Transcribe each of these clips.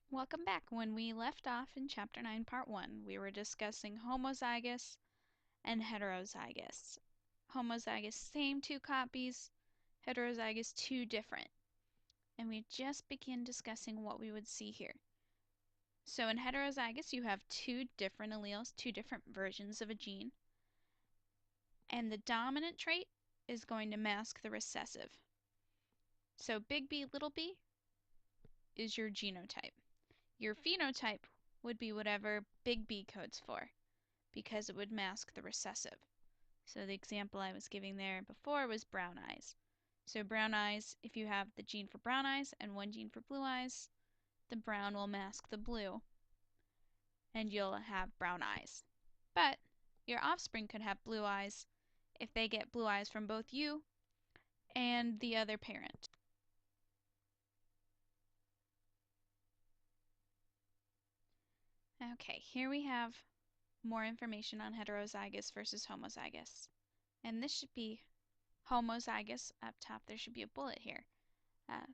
Welcome back. When we left off in Chapter 9, Part 1, we were discussing homozygous and heterozygous. Homozygous, same two copies. Heterozygous, two different. And we just began discussing what we would see here. So in heterozygous, you have two different alleles, two different versions of a gene. And the dominant trait is going to mask the recessive. So big B, little b is your genotype. Your phenotype would be whatever big B codes for, because it would mask the recessive. So the example I was giving there before was brown eyes. So brown eyes, if you have the gene for brown eyes and one gene for blue eyes, the brown will mask the blue, and you'll have brown eyes. But your offspring could have blue eyes if they get blue eyes from both you and the other parent. Okay, here we have more information on heterozygous versus homozygous. And this should be homozygous. Up top there should be a bullet here.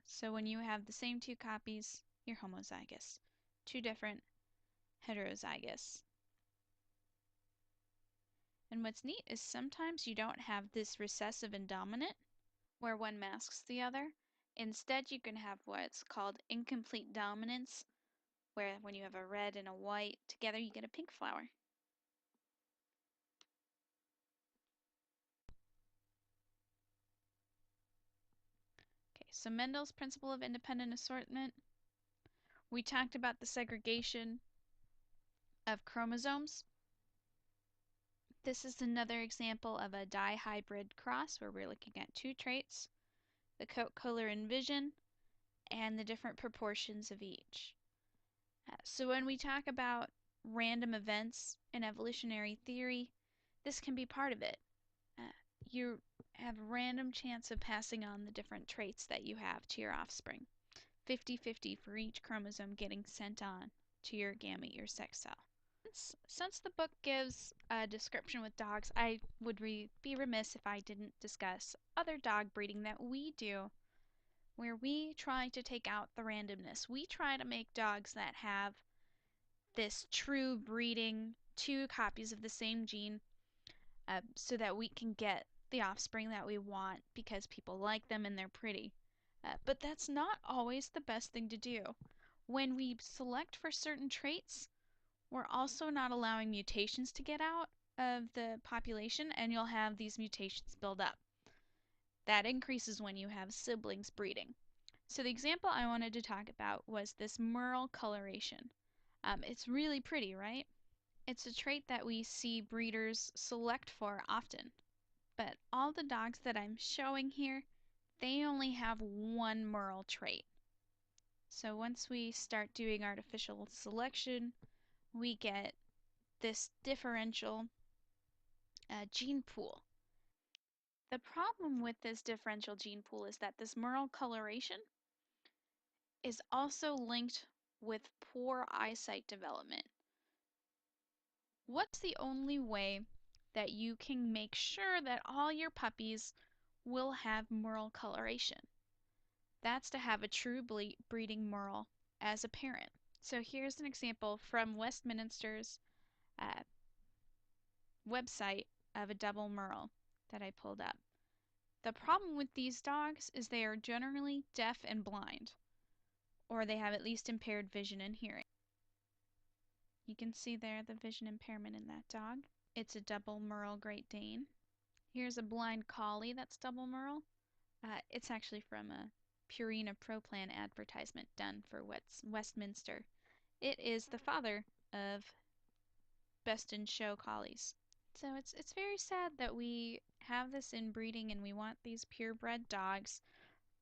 So when you have the same two copies, you're homozygous. Two different, heterozygous. And what's neat is sometimes you don't have this recessive and dominant, where one masks the other. Instead, you can have what's called incomplete dominance, where when you have a red and a white together, you get a pink flower. Okay, so Mendel's principle of independent assortment. We talked about the segregation of chromosomes. This is another example of a dihybrid cross where we're looking at two traits, the coat color and vision, and the different proportions of each. So when we talk about random events in evolutionary theory, this can be part of it. You have a random chance of passing on the different traits that you have to your offspring. 50-50 for each chromosome getting sent on to your gamete, your sex cell. Since the book gives a description with dogs, I would be remiss if I didn't discuss other dog breeding that we do, where we try to take out the randomness. We try to make dogs that have this true breeding, two copies of the same gene, so that we can get the offspring that we want because people like them and they're pretty. But that's not always the best thing to do. When we select for certain traits, we're also not allowing mutations to get out of the population, and you'll have these mutations build up. That increases when you have siblings breeding. So the example I wanted to talk about was this merle coloration. It's really pretty, right? It's a trait that we see breeders select for often. But all the dogs that I'm showing here, they only have one merle trait. So once we start doing artificial selection, we get this differential gene pool. The problem with this differential gene pool is that this merle coloration is also linked with poor eyesight development. What's the only way that you can make sure that all your puppies will have merle coloration? That's to have a true breeding merle as a parent. So here's an example from Westminster's website of a double merle that I pulled up. The problem with these dogs is they are generally deaf and blind, or they have at least impaired vision and hearing. You can see there the vision impairment in that dog. It's a double merle Great Dane. Here's a blind collie that's double merle. It's actually from a Purina Pro Plan advertisement done for Westminster. It is the father of Best in Show collies. So it's very sad that we have this inbreeding and we want these purebred dogs,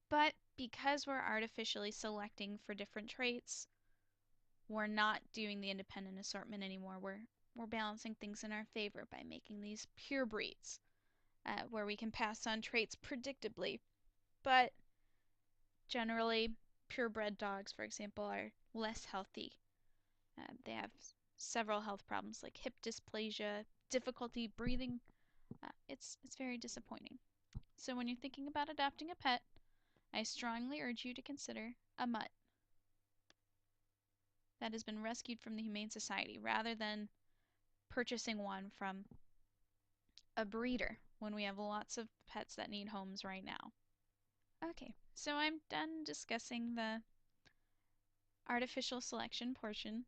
but because we're artificially selecting for different traits, we're not doing the independent assortment anymore. We're balancing things in our favor by making these pure breeds, where we can pass on traits predictably. But generally, purebred dogs, for example, are less healthy. They have several health problems like hip dysplasia, difficulty breathing. It's very disappointing. So when you're thinking about adopting a pet, I strongly urge you to consider a mutt. that has been rescued from the Humane Society rather than purchasing one from a breeder when we have lots of pets that need homes right now. Okay, so I'm done discussing the artificial selection portion.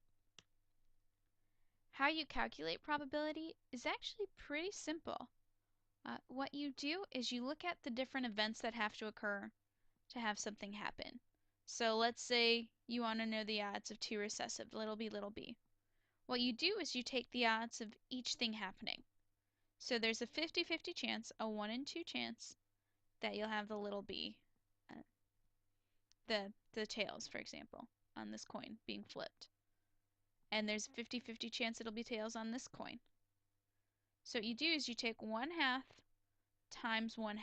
How you calculate probability is actually pretty simple. What you do is you look at the different events that have to occur to have something happen. So let's say you want to know the odds of 2 recessive, little b. What you do is you take the odds of each thing happening. So there's a 50-50 chance, a 1 in 2 chance, that you'll have the little b, the tails, for example, on this coin being flipped. And there's a 50-50 chance it'll be tails on this coin. So what you do is you take 1/2 times 1/2.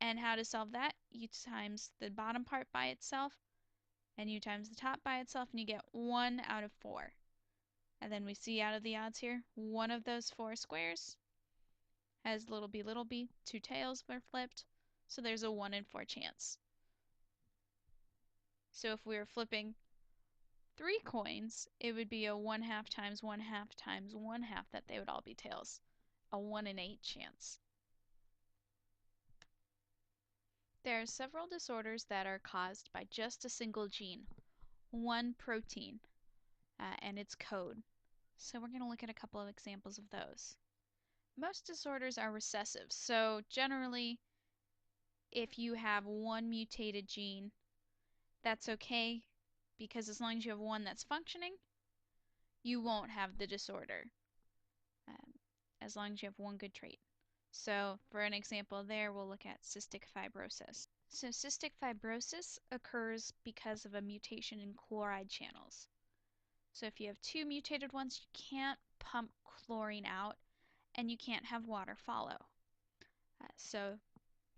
And how to solve that? You times the bottom part by itself, and you times the top by itself, and you get 1 out of 4. And then we see out of the odds here, one of those 4 squares has little b, 2 tails were flipped, so there's a 1 in 4 chance. So if we were flipping 3 coins, it would be a 1/2 times 1/2 times 1/2 that they would all be tails, a 1 in 8 chance. There are several disorders that are caused by just a single gene, one protein, and its code. So we're going to look at a couple of examples of those. Most disorders are recessive, so generally if you have one mutated gene, that's okay, because as long as you have one that's functioning, you won't have the disorder, as long as you have one good trait. So for an example there, we'll look at cystic fibrosis. So cystic fibrosis occurs because of a mutation in chloride channels. So if you have 2 mutated ones, you can't pump chlorine out, and you can't have water follow. So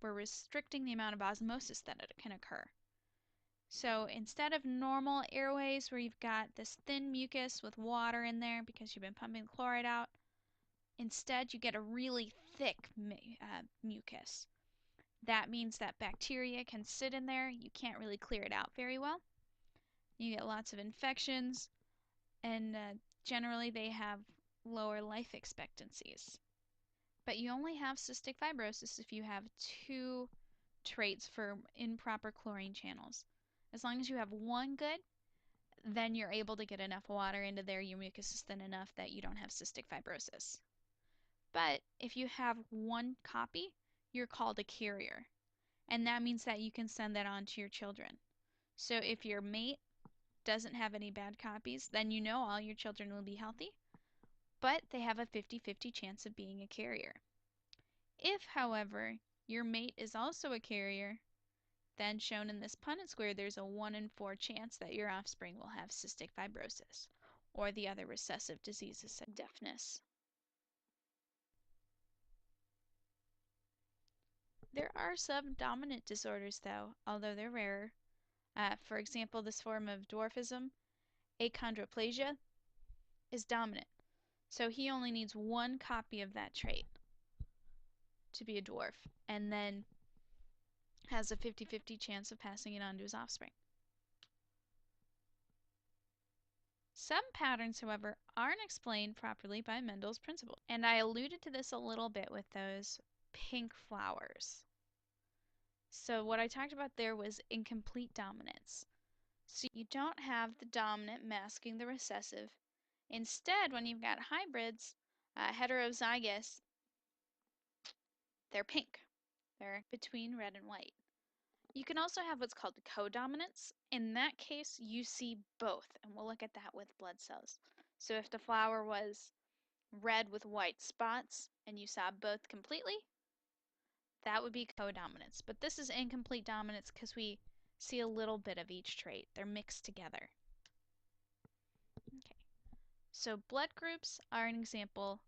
we're restricting the amount of osmosis that can occur. So instead of normal airways where you've got this thin mucus with water in there because you've been pumping chloride out, instead you get a really thick mucus. That means that bacteria can sit in there. You can't really clear it out very well. You get lots of infections, and generally they have lower life expectancies. But you only have cystic fibrosis if you have 2 traits for improper chlorine channels. As long as you have one good, then you're able to get enough water into there, your mucus is thin enough that you don't have cystic fibrosis. But if you have one copy, you're called a carrier. And that means that you can send that on to your children. So if your mate doesn't have any bad copies, then you know all your children will be healthy, but they have a 50-50 chance of being a carrier. If, however, your mate is also a carrier, then shown in this Punnett square, there's a 1 in 4 chance that your offspring will have cystic fibrosis or the other recessive diseases like deafness. There are some dominant disorders, though, although they're rarer. For example, this form of dwarfism, achondroplasia, is dominant. So he only needs one copy of that trait to be a dwarf, and then has a 50-50 chance of passing it on to his offspring. Some patterns, however, aren't explained properly by Mendel's principle, and I alluded to this a little bit with those pink flowers. So what I talked about there was incomplete dominance. So you don't have the dominant masking the recessive. Instead, when you've got hybrids, heterozygous, they're pink. They're between red and white. You can also have what's called codominance. In that case, you see both, and we'll look at that with blood cells. So if the flower was red with white spots and you saw both completely, that would be codominance. But this is incomplete dominance because we see a little bit of each trait. They're mixed together. Okay. So blood groups are an example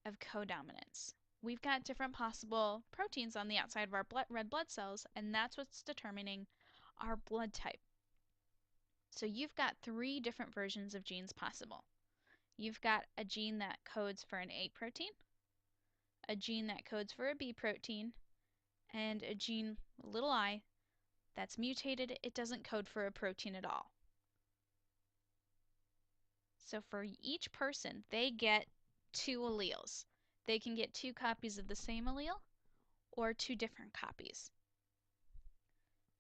of codominance. We've got different possible proteins on the outside of our red blood cells, and that's what's determining our blood type. So you've got 3 different versions of genes possible. You've got a gene that codes for an A protein, a gene that codes for a B protein, and a gene, little I, that's mutated. It doesn't code for a protein at all. So for each person, they get two alleles. They can get two copies of the same allele or two different copies.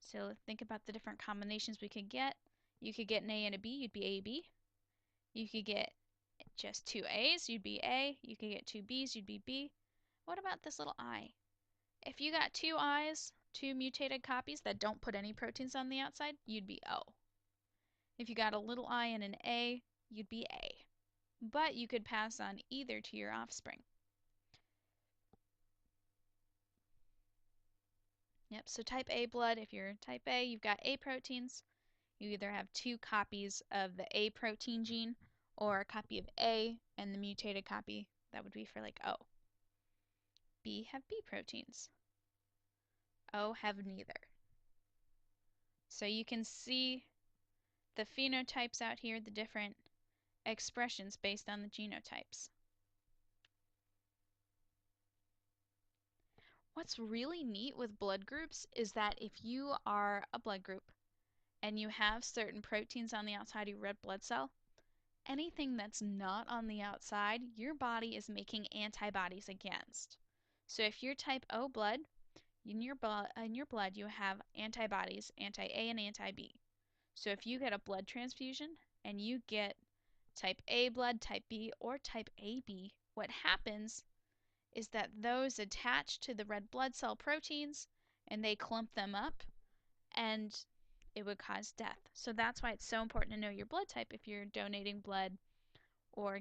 So think about the different combinations we could get. You could get an A and a B, you'd be AB. You could get just two A's, you'd be A. You could get two B's, you'd be B. What about this little I? If you got two I's, two mutated copies that don't put any proteins on the outside, you'd be O. If you got a little I and an A, you'd be A. But you could pass on either to your offspring. Yep, so type A blood, if you're type A, you've got A proteins. You either have two copies of the A protein gene or a copy of A and the mutated copy. That would be for like O. B have B proteins. O have neither. So you can see the phenotypes out here, the different expressions based on the genotypes. What's really neat with blood groups is that if you are a blood group and you have certain proteins on the outside of your red blood cell, anything that's not on the outside, your body is making antibodies against. So if you're type O blood, in your blood you have antibodies, anti-A and anti-B. So if you get a blood transfusion and you get type A blood, type B, or type AB, what happens is that those attach to the red blood cell proteins and they clump them up and it would cause death. So that's why it's so important to know your blood type if you're donating blood or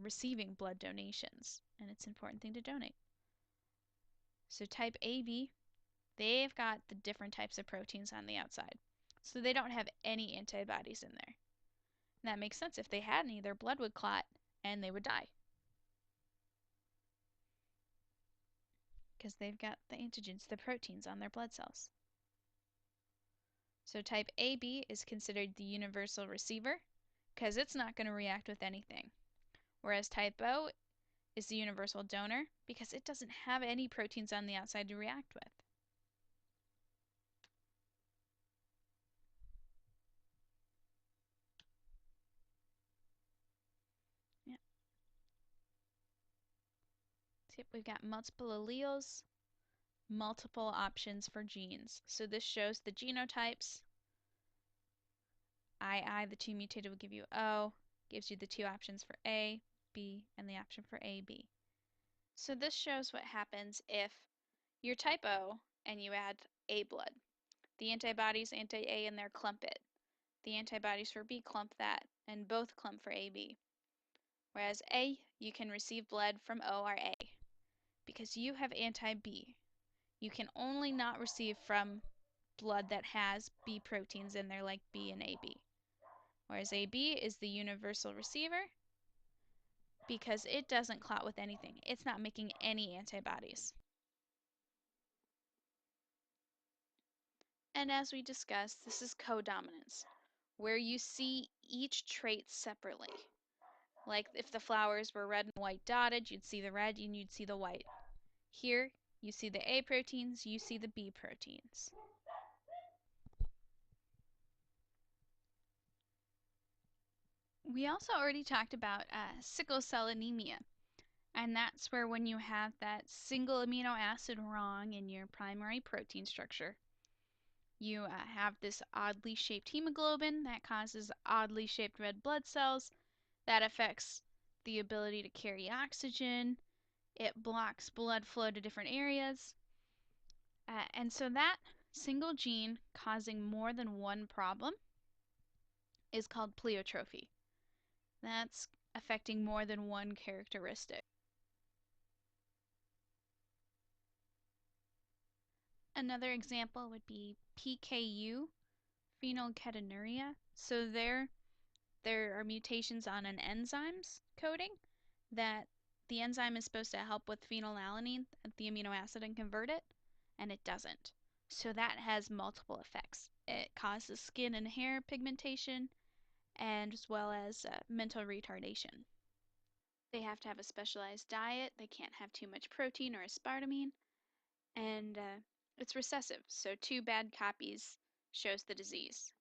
receiving blood donations. And it's an important thing to donate. So type AB, they've got the different types of proteins on the outside. So they don't have any antibodies in there. And that makes sense. If they had any, their blood would clot and they would die. Because they've got the antigens, the proteins on their blood cells. So type AB is considered the universal receiver because it's not going to react with anything. Whereas type O is the universal donor because it doesn't have any proteins on the outside to react with. Yeah. So we've got multiple alleles, multiple options for genes. So this shows the genotypes. II, the two mutated, will give you O, gives you the two options for A, B, and the option for AB. So this shows what happens if you're type O and you add A blood. The antibodies, anti-A in there, clump it. The antibodies for B clump that, and both clump for AB. Whereas A, you can receive blood from O or A. Because you have anti-B, you can only not receive from blood that has B proteins in there like B and AB. Whereas AB is the universal receiver because it doesn't clot with anything. It's not making any antibodies. And as we discussed, this is codominance, where you see each trait separately. Like if the flowers were red and white dotted, you'd see the red and you'd see the white. Here, you see the A proteins, you see the B proteins. We also already talked about sickle cell anemia, and that's where when you have that single amino acid wrong in your primary protein structure, you have this oddly shaped hemoglobin that causes oddly shaped red blood cells that affects the ability to carry oxygen. It blocks blood flow to different areas. And so that single gene causing more than one problem is called pleiotrophy. That's affecting more than one characteristic. Another example would be PKU, phenylketonuria. So there are mutations on an enzyme's coding that the enzyme is supposed to help with phenylalanine, the amino acid, and convert it, and it doesn't. So that has multiple effects. It causes skin and hair pigmentation, and as well as mental retardation. They have to have a specialized diet. They can't have too much protein or aspartame, and it's recessive, so two bad copies shows the disease.